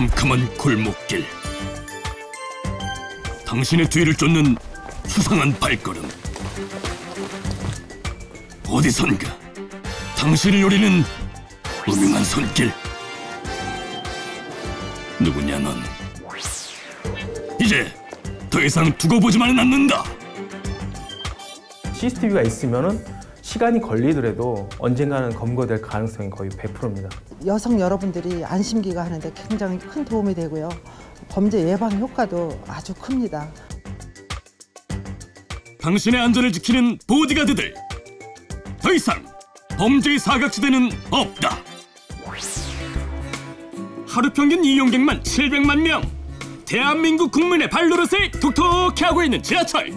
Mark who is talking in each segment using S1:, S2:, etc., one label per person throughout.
S1: 캄캄한 골목길. 당신의 뒤를 쫓는 수상한 발걸음. 어디선가 당신을 노리는 음흉한 손길. 누구냐 넌? 이제 더 이상 두고 보지만은 않는다.
S2: CCTV가 있으면은 시간이 걸리더라도 언젠가는 검거될 가능성이 거의 100%입니다.
S3: 여성 여러분들이 안심기가 하는데 굉장히 큰 도움이 되고요. 범죄 예방 효과도 아주 큽니다.
S1: 당신의 안전을 지키는 보디가드들. 더 이상 범죄의 사각지대는 없다. 하루 평균 이용객만 700만 명. 대한민국 국민의 발노릇을 톡톡히 하고 있는 지하철.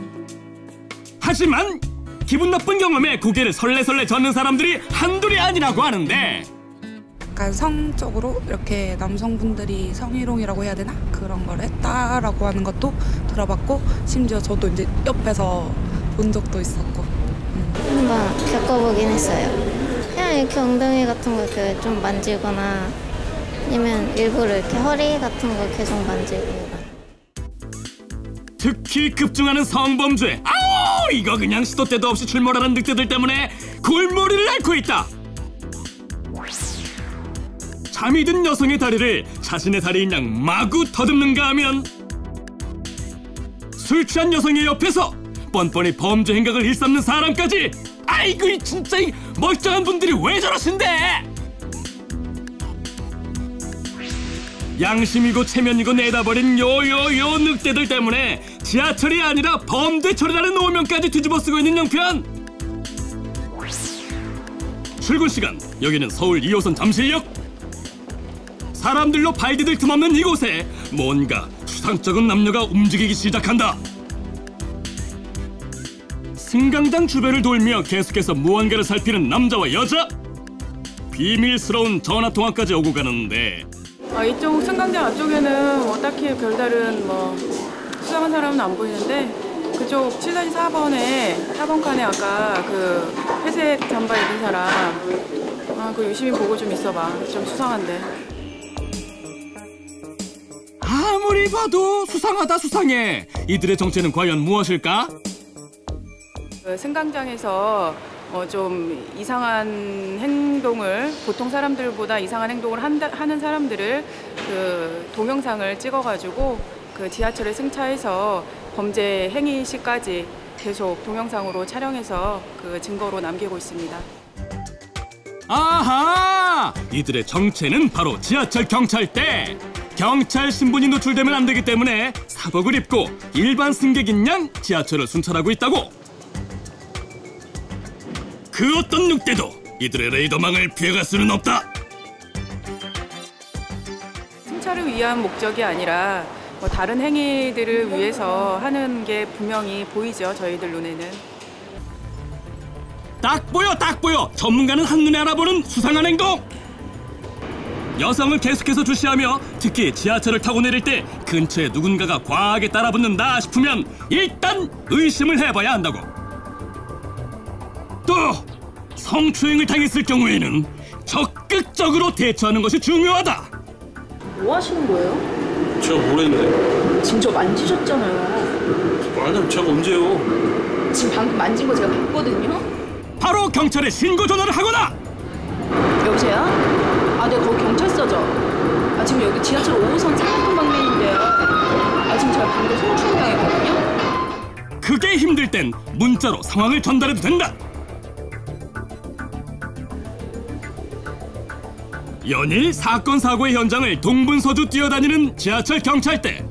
S1: 하지만 기분 나쁜 경험에 고개를 설레설레 젓는 사람들이 한둘이 아니라고 하는데,
S4: 약간 성적으로 이렇게 남성분들이 성희롱이라고 해야 되나? 그런 걸 했다라고 하는 것도 들어봤고, 심지어 저도 이제 옆에서 본 적도 있었고.
S5: 한번 겪어보긴 했어요. 그냥 이렇게 엉덩이 같은 거 이렇게 좀 만지거나 아니면 일부러 이렇게 허리 같은 거 계속 만지고.
S1: 특히 급증하는 성범죄. 아우, 이거 그냥 시도 때도 없이 출몰하는 늑대들 때문에 골머리를 앓고 있다. 잠이 든 여성의 다리를 자신의 다리인 양 마구 더듬는가 하면, 술 취한 여성의 옆에서 뻔뻔히 범죄 행각을 일삼는 사람까지. 아이고, 진짜 이 멀쩡한 분들이 왜 저러신데? 양심이고 체면이고 내다버린 요요요 늑대들 때문에 지하철이 아니라 범죄철이라는 오명까지 뒤집어쓰고 있는 형편. 출근 시간, 여기는 서울 2호선 잠실역. 사람들로 발 디딜 틈 없는 이곳에 뭔가 수상쩍은 남녀가 움직이기 시작한다. 승강장 주변을 돌며 계속해서 무언가를 살피는 남자와 여자. 비밀스러운 전화통화까지 오고 가는데,
S6: 이쪽 승강장 앞쪽에는 딱히 별다른 수상한 사람은 안 보이는데, 그쪽 7-4번에 4번 칸에 아까 그 회색 잠바 입은 사람, 그거 유심히 보고 좀 있어봐. 좀 수상한데.
S1: 아무리 봐도 수상하다 수상해. 이들의 정체는 과연 무엇일까?
S6: 그 승강장에서 좀 이상한 행동을, 보통 사람들보다 이상한 행동을 하는 사람들을 그 동영상을 찍어가지고 그 지하철에 승차해서 범죄 행위 시까지 계속 동영상으로 촬영해서 그 증거로 남기고 있습니다.
S1: 아하! 이들의 정체는 바로 지하철 경찰대. 경찰 신분이 노출되면 안 되기 때문에 사복을 입고 일반 승객인 양 지하철을 순찰하고 있다고. 그 어떤 늑대도 이들의 레이더망을 피해갈 수는 없다.
S6: 승차를 위한 목적이 아니라 다른 행위들을 위해서 하는 게 분명히 보이죠, 저희들 눈에는.
S1: 딱 보여, 딱 보여. 전문가는 한눈에 알아보는 수상한 행동. 여성을 계속해서 주시하며, 특히 지하철을 타고 내릴 때 근처에 누군가가 과하게 따라붙는다 싶으면 일단 의심을 해봐야 한다고. 또 성추행을 당했을 경우에는 적극적으로 대처하는 것이 중요하다.
S7: 뭐 하시는 거예요?
S8: 제가 뭘 했는데?
S7: 지금 저 만지셨잖아요.
S8: 아니, 제가 언제요?
S7: 지금 방금 만진 거 제가 봤거든요.
S1: 바로 경찰에 신고 전화를 하거나.
S7: 여보세요? 네, 거기 경찰서죠. 지금 여기 지하철 5호선 상암동 방면인데요. 지금 제가 방금 성추행 당했거든요.
S1: 그게 힘들 땐 문자로 상황을 전달해도 된다. 연일 사건 사고의 현장을 동분서주 뛰어다니는 지하철 경찰대.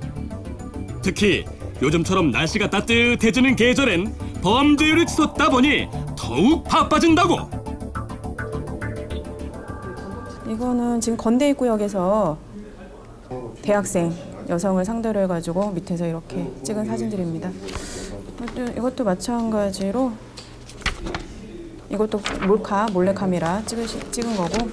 S1: 특히 요즘처럼 날씨가 따뜻해지는 계절엔 범죄율이 치솟다 보니 더욱 바빠진다고.
S6: 이거는 지금 건대입구역에서 대학생 여성을 상대로 해가지고 밑에서 이렇게 찍은 사진들입니다. 이것도 마찬가지로 이것도 몰래카메라 찍은 거고,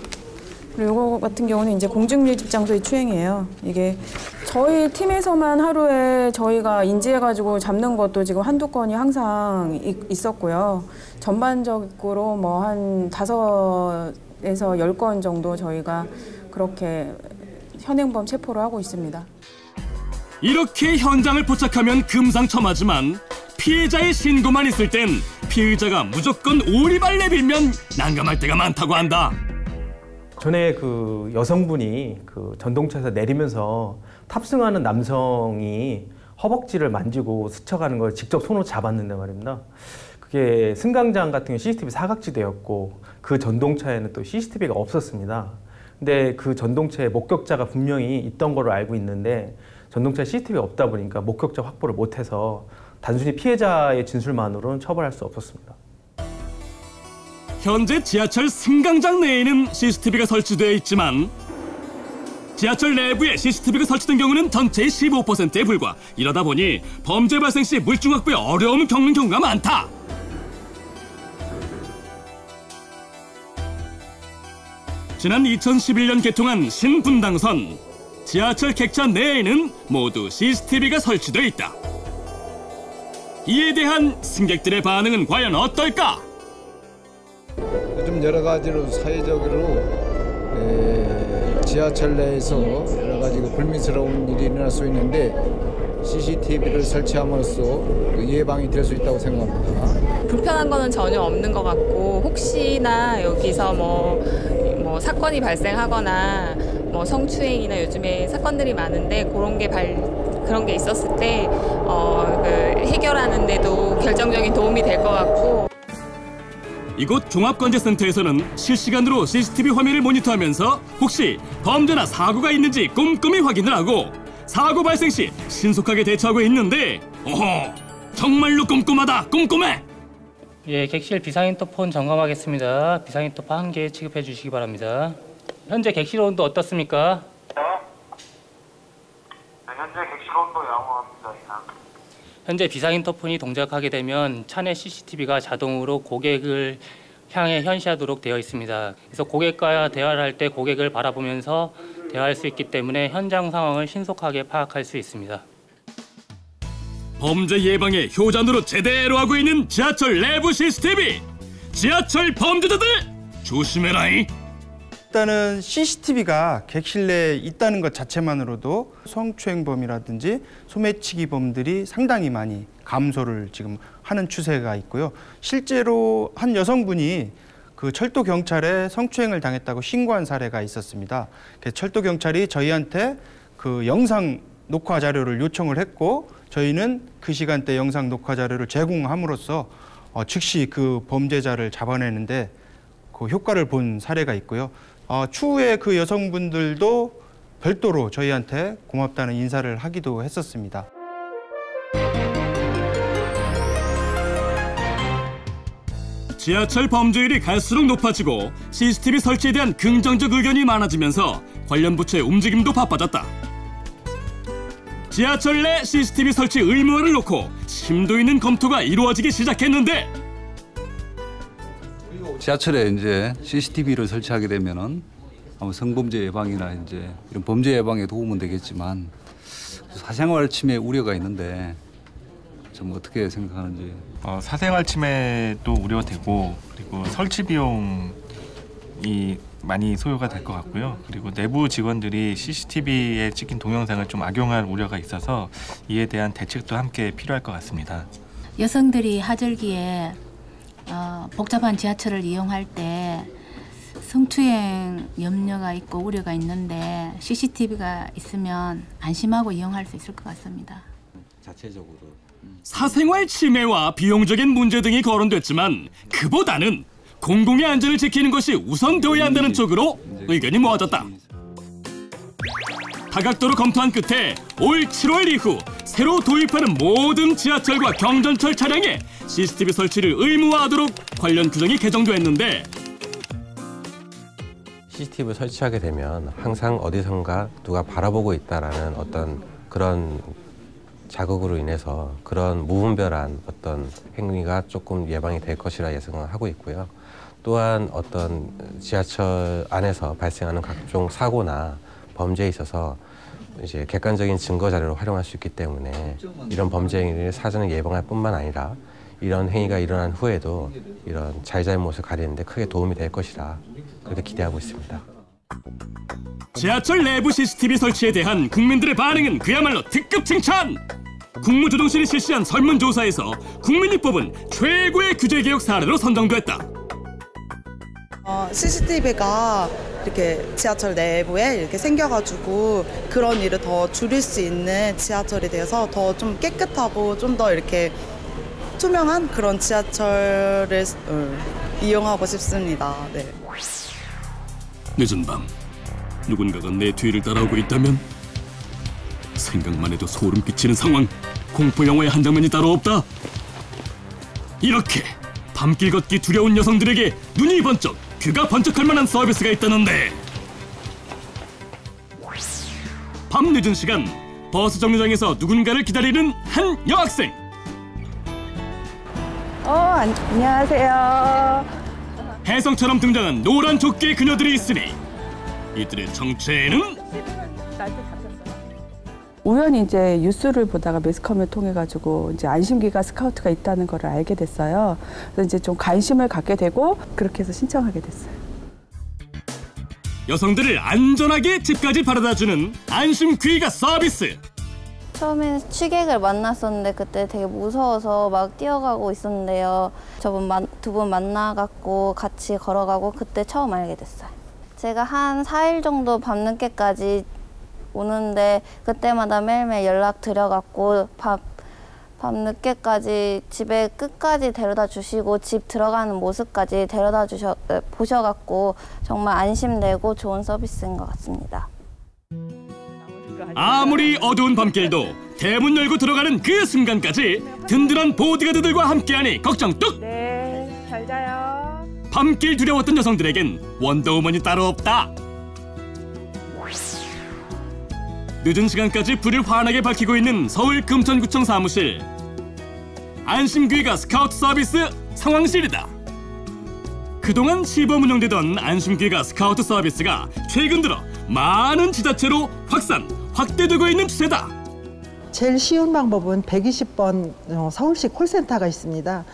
S6: 그리고 이거 같은 경우는 이제 공중밀집 장소의 추행이에요. 이게 저희 팀에서만 하루에 저희가 인지해가지고 잡는 것도 지금 한두 건이 항상 있었고요. 전반적으로 한 5에서 10건 정도 저희가 그렇게 현행범 체포를 하고 있습니다.
S1: 이렇게 현장을 포착하면 금상첨화지만 피해자의 신고만 있을 땐 피의자가 무조건 오리발 내밀면 난감할 때가 많다고 한다.
S2: 전에 그 여성분이 그 전동차에서 내리면서 탑승하는 남성이 허벅지를 만지고 스쳐가는 걸 직접 손으로 잡았는데 말입니다. 그게 승강장 같은 경우 CCTV 사각지대였고 그 전동차에는 또 CCTV가 없었습니다. 근데 그 전동차에 목격자가 분명히 있던 걸로 알고 있는데 전동차에 CCTV가 없다 보니까 목격자 확보를 못해서 단순히 피해자의 진술만으로는 처벌할 수 없었습니다.
S1: 현재 지하철 승강장 내에는 CCTV가 설치되어 있지만 지하철 내부에 CCTV가 설치된 경우는 전체의 15%에 불과. 이러다 보니 범죄 발생 시 물증 확보에 어려움을 겪는 경우가 많다. 지난 2011년 개통한 신분당선. 지하철 객차 내에는 모두 CCTV가 설치되어 있다. 이에 대한 승객들의 반응은 과연 어떨까?
S9: 요즘 여러 가지로 사회적으로 지하철 내에서 여러 가지 불미스러운 일이 일어날 수 있는데 CCTV를 설치함으로써 예방이 될 수 있다고 생각합니다.
S10: 불편한 거는 전혀 없는 것 같고 혹시나 여기서 뭐 사건이 발생하거나 뭐 성추행이나 요즘에 사건들이 많은데 그런 게 있었을 때 해결하는 데도 결정적인 도움이 될 것 같고.
S1: 이곳 종합관제센터에서는 실시간으로 CCTV 화면을 모니터하면서 혹시 범죄나 사고가 있는지 꼼꼼히 확인을 하고 사고 발생 시 신속하게 대처하고 있는데 정말로 꼼꼼하다. 꼼꼼해.
S11: 예, 객실 비상인터폰 점검하겠습니다. 비상인터폰 1개 취급해 주시기 바랍니다. 현재 객실 온도 어떻습니까?
S12: 네, 현재 객실 온도 양호합니다.
S11: 현재 비상인터폰이 동작하게 되면 차내 CCTV가 자동으로 고객을 향해 현시하도록 되어 있습니다. 그래서 고객과 대화를 할 때 고객을 바라보면서 대화할 수 있기 때문에 현장 상황을 신속하게 파악할 수 있습니다.
S1: 범죄 예방에 효자노릇 제대로 하고 있는 지하철 내부 CCTV. 지하철 범죄자들 조심해라잉.
S13: 일단은 CCTV가 객실 내에 있다는 것 자체만으로도 성추행범이라든지 소매치기범들이 상당히 많이 감소를 지금 하는 추세가 있고요. 실제로 한 여성분이 그 철도 경찰에 성추행을 당했다고 신고한 사례가 있었습니다. 철도 경찰이 저희한테 그 영상 녹화 자료를 요청을 했고 저희는 그 시간대 영상 녹화 자료를 제공함으로써 즉시 그 범죄자를 잡아내는데 그 효과를 본 사례가 있고요. 추후에 그 여성분들도 별도로 저희한테 고맙다는 인사를 하기도 했었습니다.
S1: 지하철 범죄율이 갈수록 높아지고 CCTV 설치에 대한 긍정적 의견이 많아지면서 관련 부처의 움직임도 바빠졌다. 지하철 내 CCTV 설치 의무화를 놓고 심도 있는 검토가 이루어지기 시작했는데
S14: 지하철에 이제 CCTV를 설치하게 되면은 아마 성범죄 예방이나 이제 이런 범죄 예방에 도움은 되겠지만 사생활 침해 우려가 있는데 좀 어떻게 생각하는지.
S15: 사생활 침해도 우려되고 그리고 설치 비용이 많이 소요가 될 것 같고요. 그리고 내부 직원들이 CCTV에 찍힌 동영상을 좀 악용할 우려가 있어서 이에 대한 대책도 함께 필요할 것 같습니다.
S16: 여성들이 하절기에 복잡한 지하철을 이용할 때 성추행 염려가 있고 우려가 있는데 CCTV가 있으면 안심하고 이용할 수 있을 것 같습니다.
S14: 자체적으로
S1: 사생활 침해와 비용적인 문제 등이 거론됐지만 그보다는 공공의 안전을 지키는 것이 우선되어야 한다는 쪽으로 의견이 모아졌다. 다각도로 검토한 끝에 올 7월 이후 새로 도입하는 모든 지하철과 경전철 차량에 CCTV 설치를 의무화하도록 관련 규정이 개정됐는데
S17: CCTV 설치하게 되면 항상 어디선가 누가 바라보고 있다라는 어떤 그런 자극으로 인해서 그런 무분별한 어떤 행위가 조금 예방이 될 것이라 예상을 하고 있고요. 또한 어떤 지하철 안에서 발생하는 각종 사고나 범죄에 있어서 이제 객관적인 증거 자료를 활용할 수 있기 때문에 이런 범죄 행위를 사전에 예방할 뿐만 아니라 이런 행위가 일어난 후에도 이런 잘잘못을 가리는 데 크게 도움이 될 것이라 그렇게 기대하고 있습니다.
S1: 지하철 내부 CCTV 설치에 대한 국민들의 반응은 그야말로 특급 칭찬! 국무조정실이 실시한 설문조사에서 국민이 뽑은 최고의 규제개혁 사례로 선정됐다.
S18: CCTV가 이렇게 지하철 내부에 이렇게 생겨가지고 그런 일을 더 줄일 수 있는 지하철이 되어서 더 좀 깨끗하고 좀 더 이렇게 투명한 그런 지하철을 이용하고 싶습니다. 네.
S1: 늦은 밤 누군가가 내 뒤를 따라오고 있다면 생각만 해도 소름 끼치는 상황. 공포 영화의 한 장면이 따로 없다. 이렇게 밤길 걷기 두려운 여성들에게 눈이 번쩍 귀가 번쩍할 만한 서비스가 있다는데. 밤 늦은 시간 버스 정류장에서 누군가를 기다리는 한 여학생.
S19: 안녕하세요.
S1: 혜성처럼 등장한 노란 조끼의 그녀들이 있으니 이들의 정체는?
S19: 우연히 이제 뉴스를 보다가 매스컴을 통해 가지고 이제 안심기가 스카우트가 있다는 걸 알게 됐어요. 그래서 이제 좀 관심을 갖게 되고 그렇게 해서 신청하게 됐어요.
S1: 여성들을 안전하게 집까지 바라다주는 안심 귀가 서비스.
S5: 처음에는 취객을 만났었는데 그때 되게 무서워서 막 뛰어가고 있었는데요. 저분 두 분 만나갖고 같이 걸어가고 그때 처음 알게 됐어요. 제가 한 4일 정도 밤늦게까지 오는데 그때마다 매일매일 연락 드려갖고 밤늦게까지 집에 끝까지 데려다 주시고 집 들어가는 모습까지 보셔갖고 정말 안심되고 좋은 서비스인 것 같습니다.
S1: 아무리 어두운 밤길도 대문 열고 들어가는 그 순간까지 든든한 보디가드들과 함께하니 걱정 뚝!
S19: 네, 잘 자요.
S1: 밤길 두려웠던 여성들에겐 원더우먼이 따로 없다. 늦은 시간까지 불을 환하게 밝히고 있는 서울 금천구청 사무실. 안심귀가 스카우트 서비스 상황실이다. 그동안 시범 운영되던 안심귀가 스카우트 서비스가 최근 들어 많은 지자체로 확대되고 있는 추세다.
S3: 제일 쉬운 방법은 120번 서울시 콜센터가 있습니다.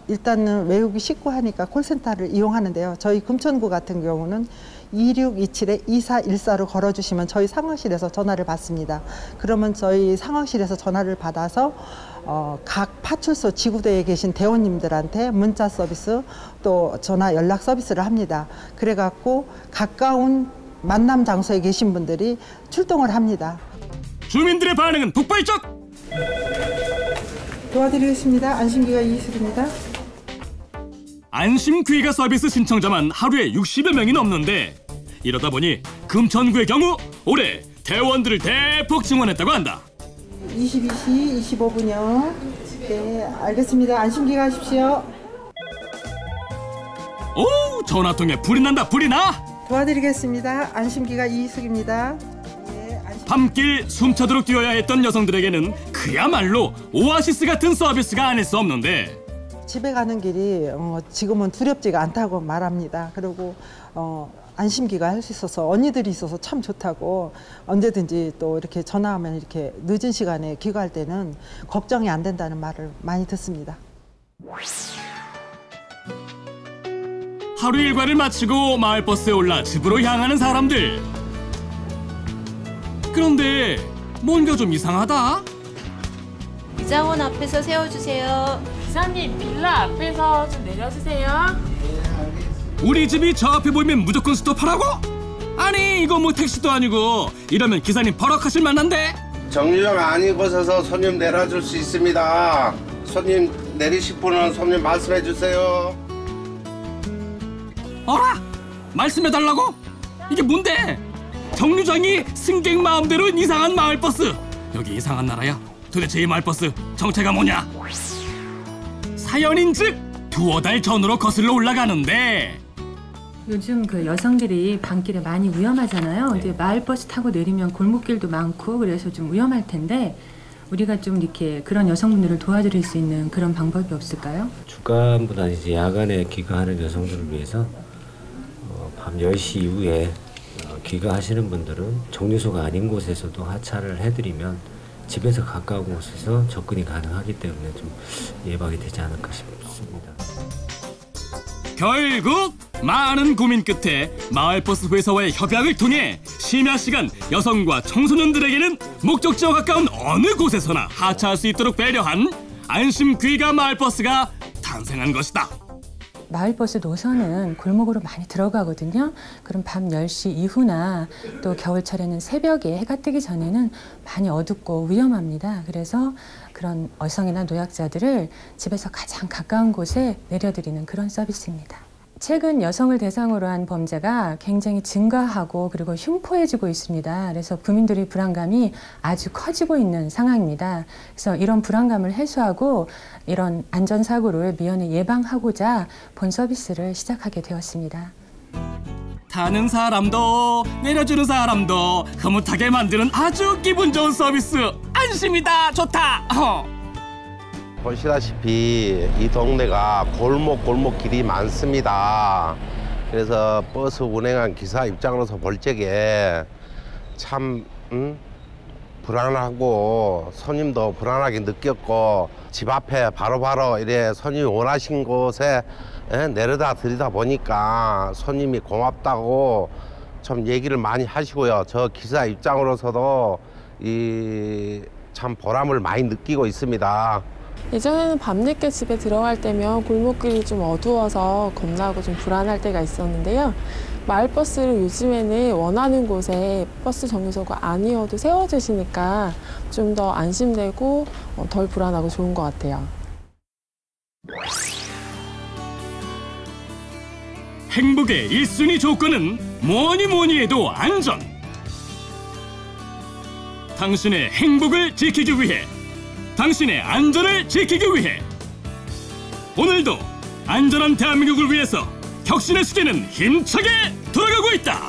S3: 일단은 외우기 쉽고 하니까 콜센터를 이용하는데요. 저희 금천구 같은 경우는 2627-2414로 걸어주시면 저희 상황실에서 전화를 받습니다. 그러면 저희 상황실에서 전화를 받아서 각 파출소 지구대에 계신 대원님들한테 문자 서비스 또 전화 연락 서비스를 합니다. 그래갖고 가까운 만남 장소에 계신 분들이 출동을 합니다.
S1: 주민들의 반응은 폭발적!
S3: 도와드리겠습니다. 안심귀가 이희슬입니다.
S1: 안심귀가 서비스 신청자만 하루에 60여 명이 넘는데 이러다 보니 금천구의 경우 올해 대원들을 대폭 증원했다고 한다.
S3: 22시 25분이요. 네, 알겠습니다. 안심귀가 하십시오.
S1: 오, 전화통에 불이 난다, 불이 나!
S3: 도와드리겠습니다. 안심귀가 이희숙입니다.
S1: 밤길 숨차도록 뛰어야 했던 여성들에게는 그야말로 오아시스 같은 서비스가 아닐 수 없는데
S3: 집에 가는 길이 지금은 두렵지가 않다고 말합니다. 그리고 안심귀가 할 수 있어서 언니들이 있어서 참 좋다고 언제든지 또 이렇게 전화하면 이렇게 늦은 시간에 귀가할 때는 걱정이 안 된다는 말을 많이 듣습니다.
S1: 하루 일과를 마치고 마을버스에 올라 집으로 향하는 사람들. 그런데 뭔가 좀 이상하다.
S20: 이장원 앞에서 세워주세요.
S21: 기사님, 빌라 앞에서 좀 내려주세요.
S1: 우리 집이 저 앞에 보이면 무조건 스톱하라고? 아니 이거 뭐 택시도 아니고 이러면 기사님 버럭하실 만한데?
S22: 정류장 안 입으셔서 손님 내려줄 수 있습니다. 손님 내리실 분은 손님 말씀해 주세요.
S1: 어라? 말씀해달라고? 이게 뭔데? 정류장이 승객 마음대로 이상한 마을버스. 여기 이상한 나라야? 도대체 이 마을버스 정체가 뭐냐? 사연인즉 두어 달 전으로 거슬러 올라가는데
S23: 요즘 그 여성들이 밤길에 많이 위험하잖아요. 이제 마을버스 타고 내리면 골목길도 많고 그래서 좀 위험할 텐데 우리가 좀 이렇게 그런 여성분들을 도와드릴 수 있는 그런 방법이 없을까요?
S24: 주간보다 이제 야간에 귀가하는 여성들을 위해서 밤 10시 이후에 귀가하시는 분들은 정류소가 아닌 곳에서도 하차를 해드리면 집에서 가까운 곳에서 접근이 가능하기 때문에 좀 예방이 되지 않을까 싶습니다.
S1: 결국 많은 고민 끝에 마을버스 회사와의 협약을 통해 심야 시간 여성과 청소년들에게는 목적지와 가까운 어느 곳에서나 하차할 수 있도록 배려한 안심 귀가 마을버스가 탄생한 것이다.
S23: 마을버스 노선은 골목으로 많이 들어가거든요. 그럼 밤 10시 이후나 또 겨울철에는 새벽에 해가 뜨기 전에는 많이 어둡고 위험합니다. 그래서 그런 여성이나 노약자들을 집에서 가장 가까운 곳에 내려드리는 그런 서비스입니다. 최근 여성을 대상으로 한 범죄가 굉장히 증가하고 그리고 흉포해지고 있습니다. 그래서 국민들의 불안감이 아주 커지고 있는 상황입니다. 그래서 이런 불안감을 해소하고 이런 안전사고를 미연에 예방하고자 본 서비스를 시작하게 되었습니다.
S1: 타는 사람도 내려주는 사람도 흐뭇하게 만드는 아주 기분 좋은 서비스. 안심이다. 좋다.
S22: 보시다시피 이 동네가 골목 길이 많습니다. 그래서 버스 운행한 기사 입장으로서 볼 적에 참 불안하고 손님도 불안하게 느꼈고 집 앞에 바로바로 이래 손님이 원하신 곳에 내려다 드리다 보니까 손님이 고맙다고 좀 얘기를 많이 하시고요. 저 기사 입장으로서도 이 참 보람을 많이 느끼고 있습니다.
S4: 예전에는 밤늦게 집에 들어갈 때면 골목길이 좀 어두워서 겁나고 좀 불안할 때가 있었는데요. 마을버스를 요즘에는 원하는 곳에 버스 정류소가 아니어도 세워주시니까 좀 더 안심되고 덜 불안하고 좋은 것 같아요.
S1: 행복의 1순위 조건은 뭐니 해도 안전. 당신의 행복을 지키기 위해, 당신의 안전을 지키기 위해 오늘도 안전한 대한민국을 위해서 혁신의 시계는 힘차게 돌아가고 있다.